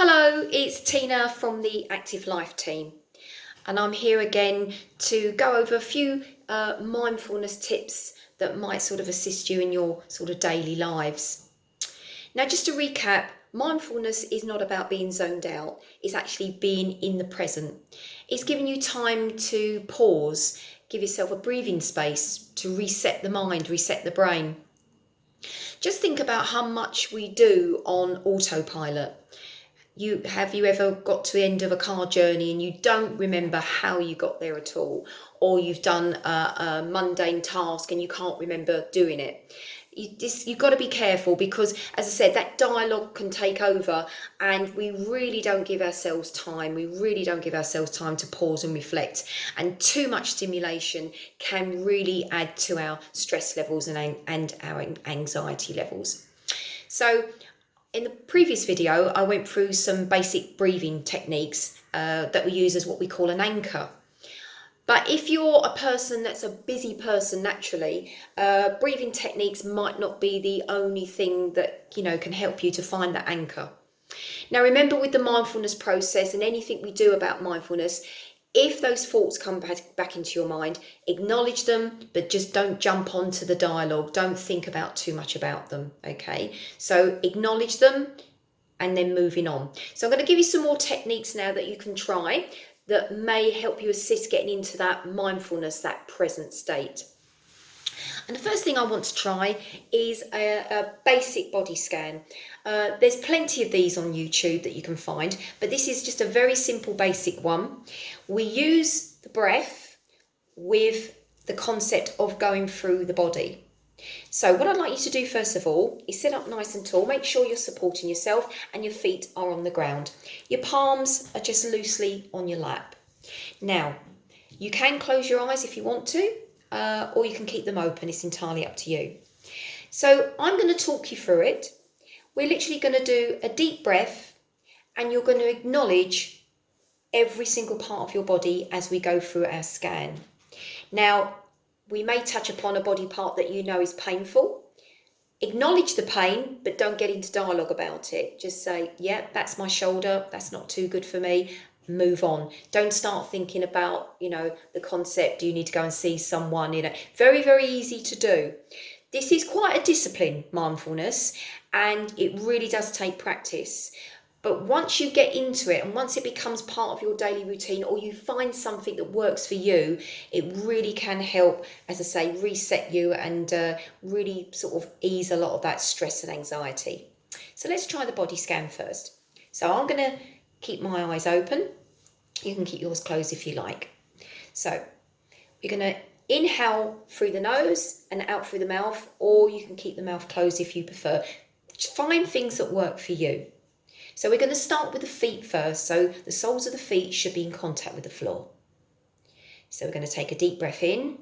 Hello, it's Tina from the Active Life team, and I'm here again to go over a few mindfulness tips that might sort of assist you in your sort of daily lives. Now, just to recap, mindfulness is not about being zoned out, it's actually being in the present. It's giving you time to pause, give yourself a breathing space to reset the mind, reset the brain. Just think about how much we do on autopilot. Have you ever got to the end of a car journey and you don't remember how you got there at all, or you've done a mundane task and you can't remember doing it? You've got to be careful because, as I said, that dialogue can take over, and we really don't give ourselves time. We really don't give ourselves time to pause and reflect, and too much stimulation can really add to our stress levels and our anxiety levels. So in the previous video, I went through some basic breathing techniques that we use as what we call an anchor. But if you're a person that's a busy person naturally, breathing techniques might not be the only thing that can help you to find that anchor. Now, remember, with the mindfulness process and anything we do about mindfulness, if those thoughts come back into your mind, acknowledge them, but just don't jump onto the dialogue. Don't think about too much about them, okay? So acknowledge them and then moving on. So I'm going to give you some more techniques now that you can try that may help you assist getting into that mindfulness, that present state. And the first thing I want to try is a basic body scan. There's plenty of these on YouTube that you can find, but this is just a very simple basic one. We use the breath with the concept of going through the body. So what I'd like you to do first of all is sit up nice and tall. Make sure you're supporting yourself and your feet are on the ground. Your palms are just loosely on your lap. Now, you can close your eyes if you want to, or you can keep them open. It's entirely up to you. So I'm going to talk you through it. We're literally going to do a deep breath, and you're going to acknowledge every single part of your body as we go through our scan. Now, we may touch upon a body part that you know is painful. Acknowledge the pain, but don't get into dialogue about it. Just say, yeah, that's my shoulder. That's not too good for me. Move on. Don't start thinking about, the concept. Do you need to go and see someone? Very, very easy to do. This is quite a discipline, mindfulness, and it really does take practice. But once you get into it and once it becomes part of your daily routine, or you find something that works for you, it really can help, as I say, reset you and really sort of ease a lot of that stress and anxiety. So let's try the body scan first. So I'm going to keep my eyes open. You can keep yours closed if you like. So we're going to inhale through the nose and out through the mouth, or you can keep the mouth closed if you prefer. Just find things that work for you. So we're going to start with the feet first. So the soles of the feet should be in contact with the floor. So we're going to take a deep breath in.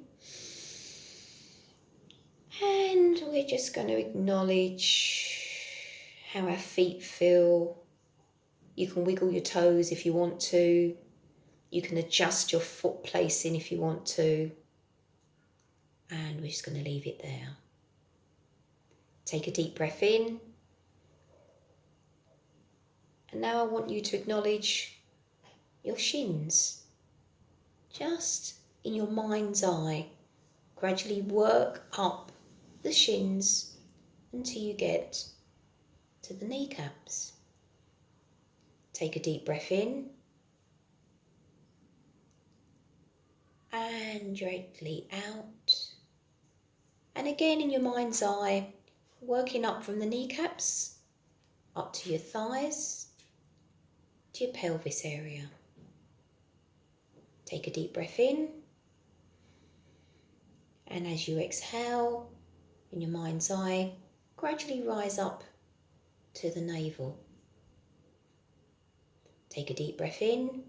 And we're just going to acknowledge how our feet feel. You can wiggle your toes if you want to. You can adjust your foot placing if you want to. And we're just going to leave it there. Take a deep breath in. And now I want you to acknowledge your shins. Just in your mind's eye, gradually work up the shins until you get to the kneecaps. Take a deep breath in. And directly out. And again in your mind's eye, working up from the kneecaps, up to your thighs, to your pelvis area. Take a deep breath in, and as you exhale, in your mind's eye, gradually rise up to the navel. Take a deep breath in,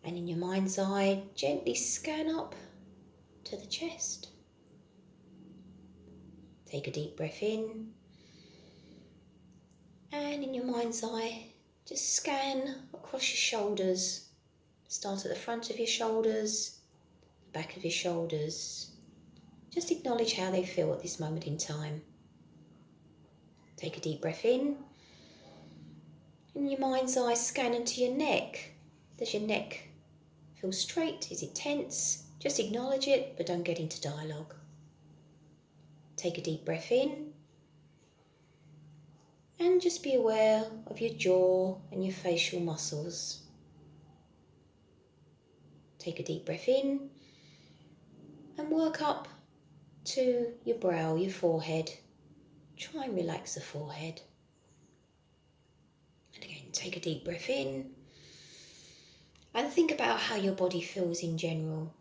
and in your mind's eye, gently scan up to the chest. Take a deep breath in, and in your mind's eye, just scan across your shoulders. Start at the front of your shoulders, the back of your shoulders. Just acknowledge how they feel at this moment in time. Take a deep breath in, In your mind's eye, scan into your neck. Does your neck feel straight? Is it tense? Just acknowledge it, but don't get into dialogue. Take a deep breath in. And just be aware of your jaw and your facial muscles. Take a deep breath in and work up to your brow, your forehead. Try and relax the forehead. And again, take a deep breath in and think about how your body feels in general.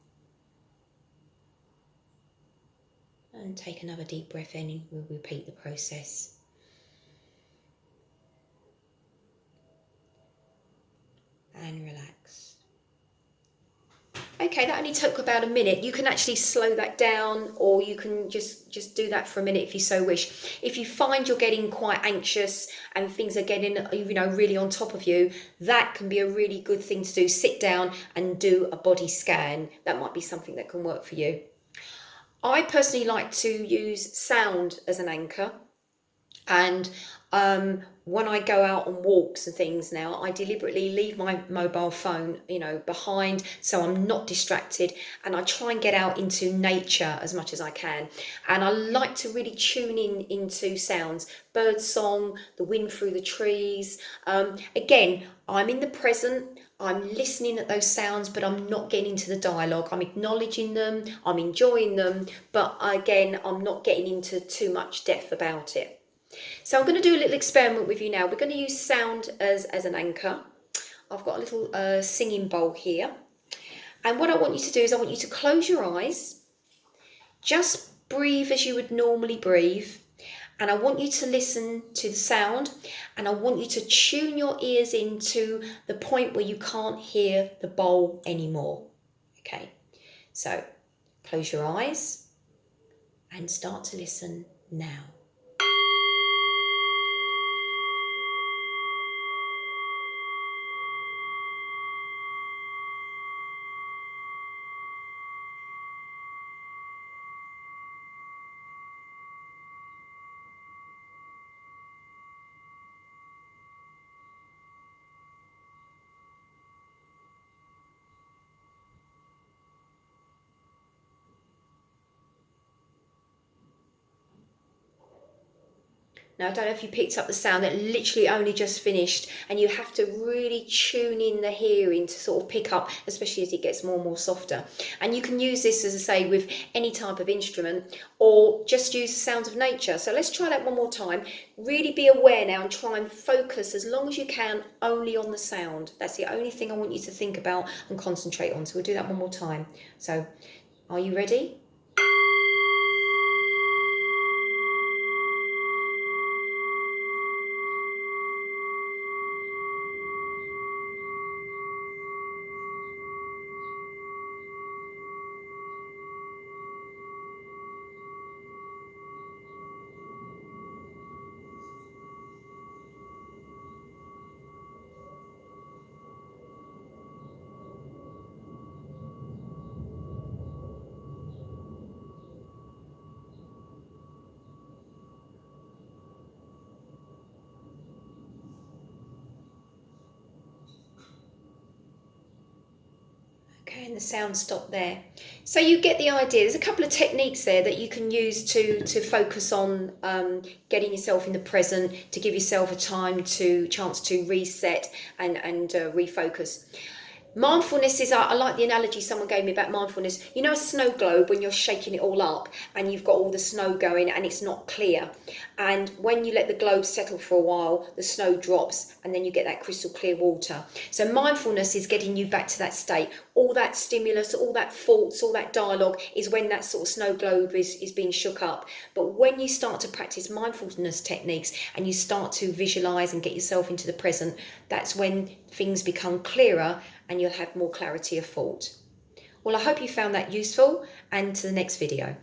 And take another deep breath in and we'll repeat the process. And relax. Okay, that only took about a minute. You can actually slow that down, or you can just do that for a minute if you so wish. If you find you're getting quite anxious and things are getting, really on top of you, that can be a really good thing to do. Sit down and do a body scan. That might be something that can work for you. I personally like to use sound as an anchor. And when I go out on walks and things now, I deliberately leave my mobile phone, behind, so I'm not distracted, and I try and get out into nature as much as I can. And I like to really tune into sounds, bird song, the wind through the trees. Again, I'm in the present. I'm listening at those sounds, but I'm not getting into the dialogue. I'm acknowledging them, I'm enjoying them, but again, I'm not getting into too much depth about it. So I'm going to do a little experiment with you now. We're going to use sound as an anchor. I've got a little singing bowl here. And what I want you to do is I want you to close your eyes. Just breathe as you would normally breathe. And I want you to listen to the sound. And I want you to tune your ears into the point where you can't hear the bowl anymore. Okay, so close your eyes and start to listen now. Now, I don't know if you picked up the sound that literally only just finished, and you have to really tune in the hearing to sort of pick up, especially as it gets more and more softer. And you can use this, as I say, with any type of instrument, or just use the sounds of nature. So let's try that one more time. Really be aware now and try and focus as long as you can only on the sound. That's the only thing I want you to think about and concentrate on. So we'll do that one more time. So are you ready? Okay, and the sound stopped there. So you get the idea. There's a couple of techniques there that you can use to focus on getting yourself in the present, to give yourself a chance to reset and refocus. Mindfulness is, I like the analogy someone gave me about mindfulness. You know a snow globe when you're shaking it all up and you've got all the snow going and it's not clear. And when you let the globe settle for a while, the snow drops and then you get that crystal clear water. So mindfulness is getting you back to that state. All that stimulus, all that thoughts, all that dialogue is when that sort of snow globe is being shook up. But when you start to practice mindfulness techniques and you start to visualize and get yourself into the present, that's when things become clearer and you'll have more clarity of thought. Well, I hope you found that useful, and to the next video.